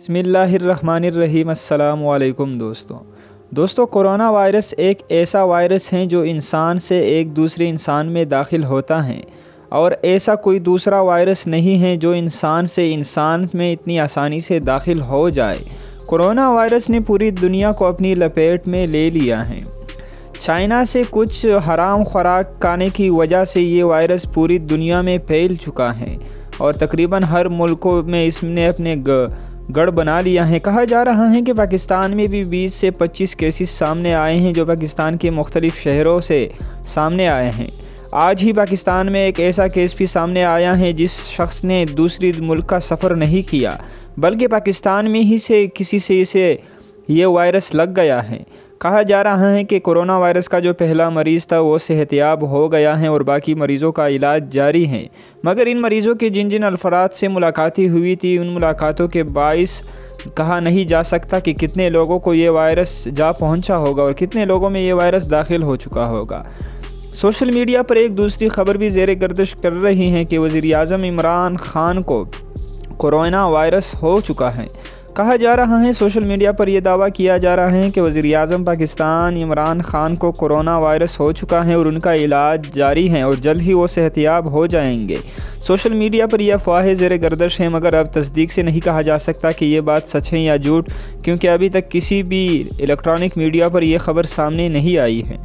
بسم اللہ الرحمن الرحیم۔ السلام علیکم دوستو کرونا وائرس ایک ایسا وائرس ہے جو انسان سے ایک دوسرے انسان میں داخل ہوتا ہے، اور ایسا کوئی دوسرا وائرس نہیں ہے جو انسان سے انسان میں اتنی آسانی سے داخل ہو جائے۔ کرونا وائرس نے پوری دنیا کو اپنی لپیٹ میں لے لیا ہے۔ چائنا سے کچھ حرام خوراک کھانے کی وجہ سے یہ وائرس پوری دنیا میں پھیل چکا ہے، اور تقریباً ہر ملکوں میں اس نے اپنے گڑھ بنا لیا ہے۔ کہا جا رہا ہے کہ پاکستان میں بھی 20 سے 25 کیسز سامنے آئے ہیں جو پاکستان کے مختلف شہروں سے سامنے آئے ہیں۔ آج ہی پاکستان میں ایک ایسا کیس بھی سامنے آیا ہے جس شخص نے دوسری ملک کا سفر نہیں کیا، بلکہ پاکستان میں ہی سے کسی سے اسے یہ وائرس لگ گیا ہے۔ کہا جا رہا ہے کہ کرونا وائرس کا جو پہلا مریض تھا وہ صحت یاب ہو گیا ہے اور باقی مریضوں کا علاج جاری ہے، مگر ان مریضوں کے جن افراد سے ملاقاتیں ہوئی تھی ان ملاقاتوں کے باعث کہا نہیں جا سکتا کہ کتنے لوگوں کو یہ وائرس جا پہنچا ہوگا اور کتنے لوگوں میں یہ وائرس داخل ہو چکا ہوگا۔ سوشل میڈیا پر ایک دوسری خبر بھی زیر گردش کر رہی ہے کہ وزیر اعظم عمران خان کو کرونا وائرس ہو چکا ہے۔ کہا جا رہا ہے، سوشل میڈیا پر یہ دعویٰ کیا جا رہا ہے کہ وزیر اعظم پاکستان عمران خان کو کرونا وائرس ہو چکا ہے اور ان کا علاج جاری ہے اور جلد ہی وہ صحت یاب ہو جائیں گے۔ سوشل میڈیا پر یہ افواہیں زیر گردش ہیں، مگر اب تصدیق سے نہیں کہا جا سکتا کہ یہ بات سچ ہے یا جھوٹ، کیونکہ ابھی تک کسی بھی الیکٹرانک میڈیا پر یہ خبر سامنے نہیں آئی ہے۔